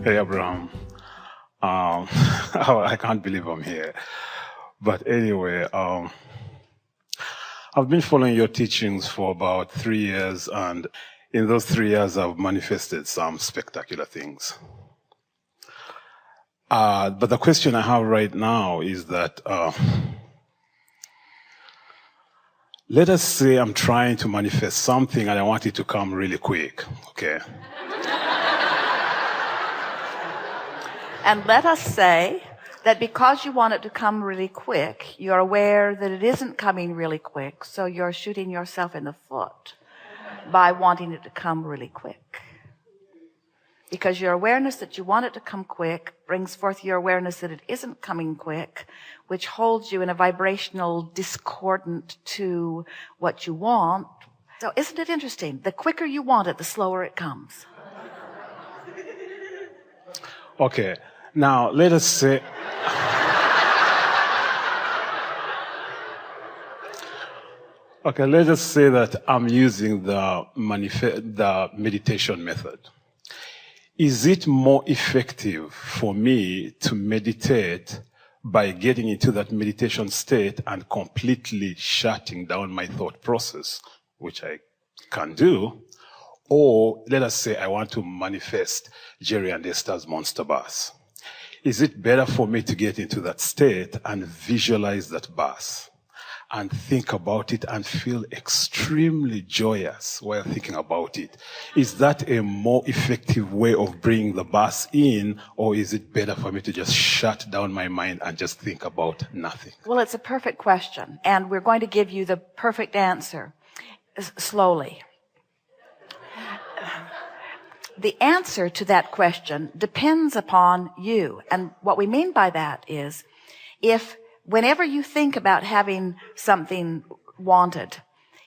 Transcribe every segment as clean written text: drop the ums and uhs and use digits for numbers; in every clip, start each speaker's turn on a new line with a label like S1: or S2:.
S1: Hey, Abraham. I can't believe I'm here. But anyway, I've been following your teachings for about 3 years, and in those 3 years, I've manifested some spectacular things. But the question I have right now is that, let us say I'm trying to manifest something and I want it to come really quick, okay?
S2: And let us say that because you want it to come really quick, you're aware that it isn't coming really quick, so you're shooting yourself in the foot by wanting it to come really quick. Because your awareness that you want it to come quick brings forth your awareness that it isn't coming quick, which holds you in a vibrational discordant to what you want. So isn't it interesting? The quicker you want it, the slower it comes.
S1: Okay. Now, let us say... Okay, let us say that I'm using the meditation method. Is it more effective for me to meditate by getting into that meditation state and completely shutting down my thought process, which I can do? Or let us say I want to manifest Jerry and Esther's monster bus. Is it better for me to get into that state and visualize that bus and think about it and feel extremely joyous while thinking about it? Is that a more effective way of bringing the bus in, or is it better for me to just shut down my mind and just think about nothing?
S2: Well, it's a perfect question, and we're going to give you the perfect answer slowly. The answer to that question depends upon you. And what we mean by that is, if whenever you think about having something wanted,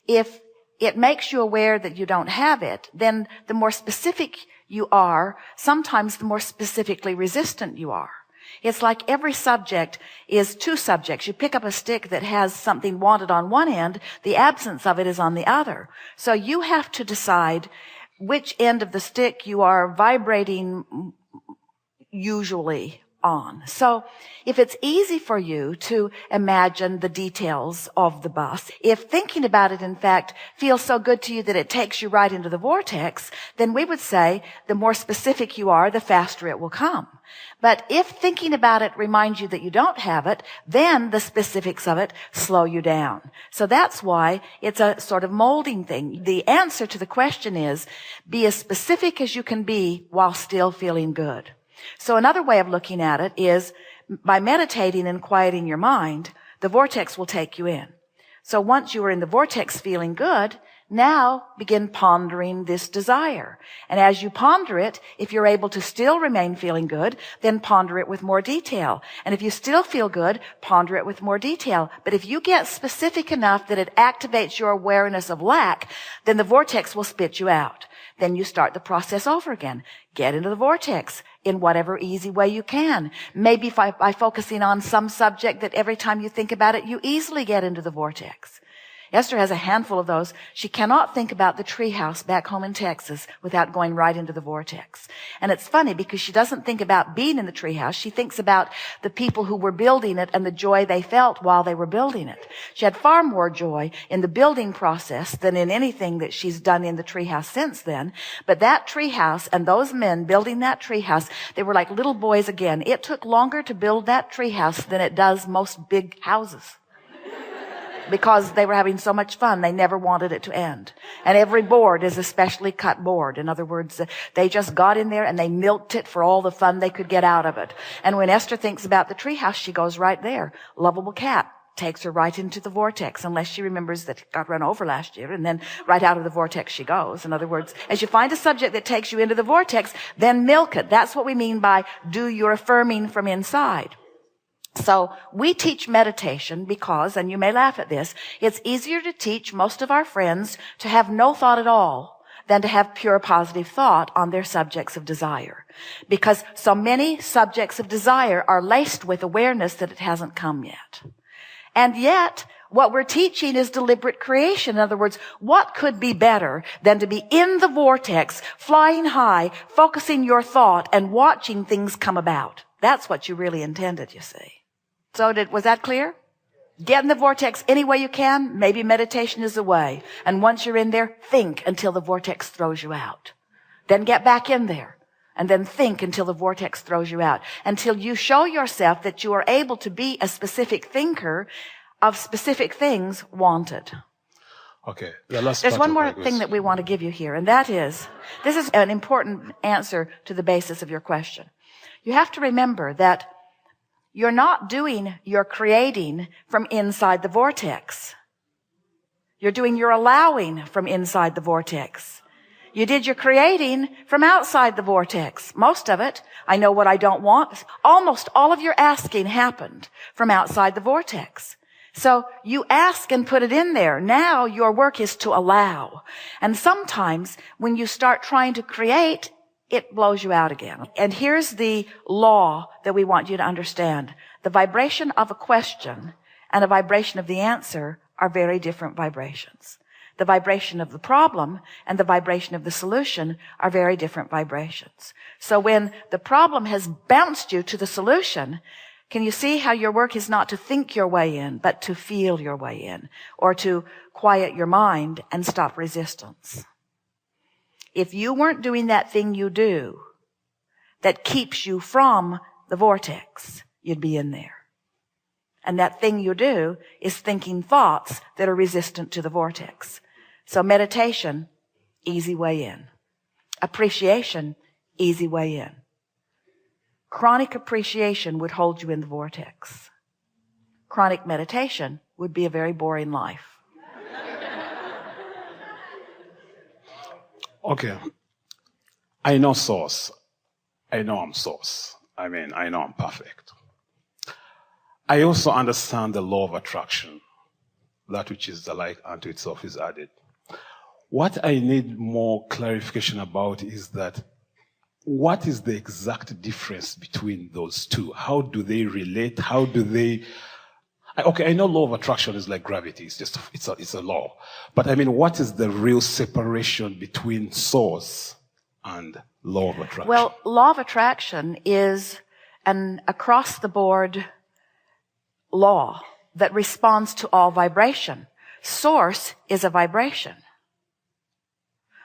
S2: if it makes you aware that you don't have it, then the more specific you are, sometimes the more specifically resistant you are. It's like every subject is two subjects. You pick up a stick that has something wanted on one end, the absence of it is on the other. So you have to decide which end of the stick you are vibrating usually on. So if it's easy for you to imagine the details of the bus, if thinking about it, in fact, feels so good to you that it takes you right into the vortex, then we would say the more specific you are, the faster it will come. But if thinking about it reminds you that you don't have it, then the specifics of it slow you down. So that's why it's a sort of molding thing. The answer to the question is, be as specific as you can be while still feeling good. So another way of looking at it is, by meditating and quieting your mind, the vortex will take you in. So once you are in the vortex feeling good, now begin pondering this desire. And as you ponder it, if you're able to still remain feeling good, then ponder it with more detail. And if you still feel good, ponder it with more detail. But if you get specific enough that it activates your awareness of lack, then the vortex will spit you out. Then you start the process over again. Get into the vortex in whatever easy way you can. Maybe by focusing on some subject that every time you think about it, you easily get into the vortex. Esther has a handful of those. She cannot think about the treehouse back home in Texas without going right into the vortex. And it's funny because she doesn't think about being in the treehouse. She thinks about the people who were building it and the joy they felt while they were building it. She had far more joy in the building process than in anything that she's done in the treehouse since then. But that treehouse and those men building that treehouse, they were like little boys again. It took longer to build that treehouse than it does most big houses. Because they were having so much fun, they never wanted it to end. And every board is a specially cut board. In other words, they just got in there and they milked it for all the fun they could get out of it. And when Esther thinks about the treehouse, she goes right there. Lovable cat takes her right into the vortex, unless she remembers that it got run over last year, and then right out of the vortex she goes. In other words, as you find a subject that takes you into the vortex, then milk it. That's what we mean by do your affirming from inside. So we teach meditation because, and you may laugh at this, it's easier to teach most of our friends to have no thought at all than to have pure positive thought on their subjects of desire. Because so many subjects of desire are laced with awareness that it hasn't come yet. And yet, What we're teaching is deliberate creation. In other words, what could be better than to be in the vortex, flying high, focusing your thought and watching things come about? That's what you really intended, you see. So was that clear? Get in the vortex any way you can. Maybe meditation is a way. And once you're in there, think until the vortex throws you out. Then get back in there. And then think until the vortex throws you out. Until you show yourself that you are able to be a specific thinker of specific things wanted.
S1: Okay.
S2: There's one more thing that we want to give you here, and that is, this is an important answer to the basis of your question. You have to remember that you're not doing your creating from inside the vortex. You're doing your allowing from inside the vortex. You did your creating from outside the vortex. Most of it. I know what I don't want. Almost all of your asking happened from outside the vortex. So you ask and put it in there. Now your work is to allow. And sometimes when you start trying to create, it blows you out again. And here's the law that we want you to understand. The vibration of a question and a vibration of the answer are very different vibrations. The vibration of the problem and the vibration of the solution are very different vibrations. So when the problem has bounced you to the solution, can you see how your work is not to think your way in, but to feel your way in, or to quiet your mind and stop resistance? If you weren't doing that thing you do that keeps you from the vortex, you'd be in there. And that thing you do is thinking thoughts that are resistant to the vortex. So meditation, easy way in. Appreciation, easy way in. Chronic appreciation would hold you in the vortex. Chronic meditation would be a very boring life.
S1: Okay. I know source. I know I'm source. I know I'm perfect. I also understand the law of attraction. That which is alike unto itself is added. What I need more clarification about is that what is the exact difference between those two? How do they relate? How do they... Okay, I know law of attraction is like gravity. It's a law. But what is the real separation between source and law of attraction?
S2: Well, law of attraction is an across-the-board law that responds to all vibration. Source is a vibration.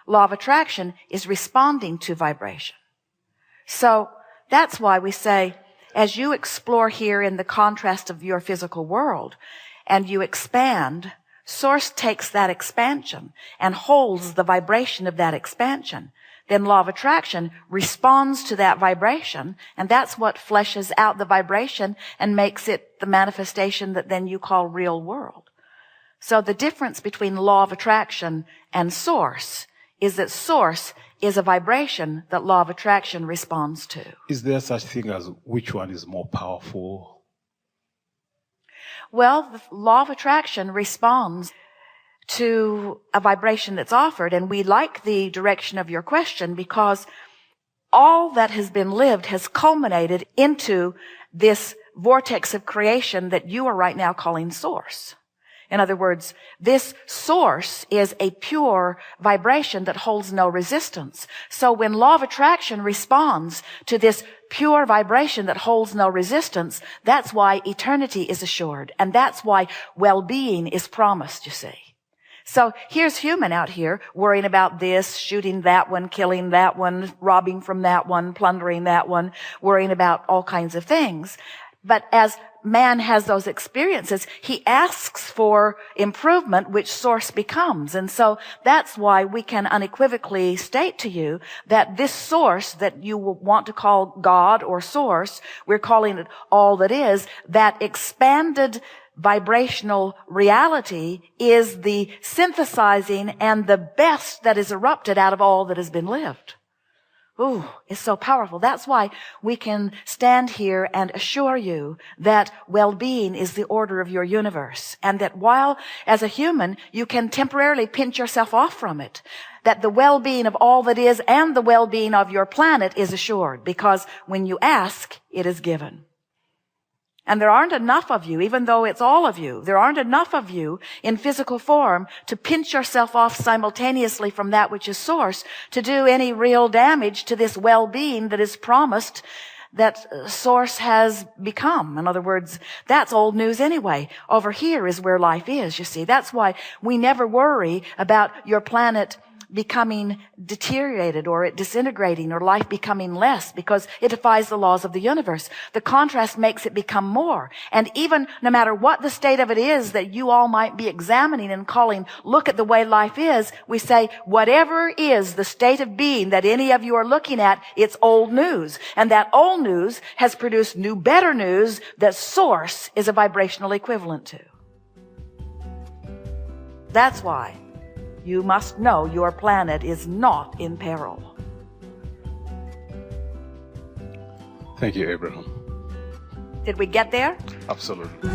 S2: Law of attraction is responding to vibration. So that's why we say, as you explore here in the contrast of your physical world and you expand, source takes that expansion and holds the vibration of that expansion. Then law of attraction responds to that vibration, and that's what fleshes out the vibration and makes it the manifestation that then you call real world. So the difference between law of attraction and source is that source is a vibration that law of attraction responds to.
S1: Is there such thing as which one is more powerful?
S2: Well, the law of attraction responds to a vibration that's offered, and we like the direction of your question because all that has been lived has culminated into this vortex of creation that you are right now calling source. In other words, this source is a pure vibration that holds no resistance. So when law of attraction responds to this pure vibration that holds no resistance, that's why eternity is assured. And that's why well-being is promised, you see. So here's human out here worrying about this, shooting that one, killing that one, robbing from that one, plundering that one, worrying about all kinds of things. But as man has those experiences, he asks for improvement, which source becomes. And so that's why we can unequivocally state to you that this source that you want to call God or source, we're calling it all that is, that expanded vibrational reality is the synthesizing and the best that is erupted out of all that has been lived. Ooh, it's so powerful. That's why we can stand here and assure you that well-being is the order of your universe, and that while as a human you can temporarily pinch yourself off from it, that the well-being of all that is and the well-being of your planet is assured, because when you ask, it is given. And there aren't enough of you, even though it's all of you, there aren't enough of you in physical form to pinch yourself off simultaneously from that which is source to do any real damage to this well-being that is promised that source has become. In other words, that's old news anyway. Over here is where life is, you see. That's why we never worry about your planet becoming deteriorated or it disintegrating or life becoming less, because it defies the laws of the universe. The contrast makes it become more. And even no matter what the state of it is that you all might be examining and calling, look at the way life is, we say, whatever is the state of being that any of you are looking at, it's old news. And that old news has produced new, better news that source is a vibrational equivalent to. That's why you must know your planet is not in peril.
S1: Thank you, Abraham.
S2: Did we get there?
S1: Absolutely.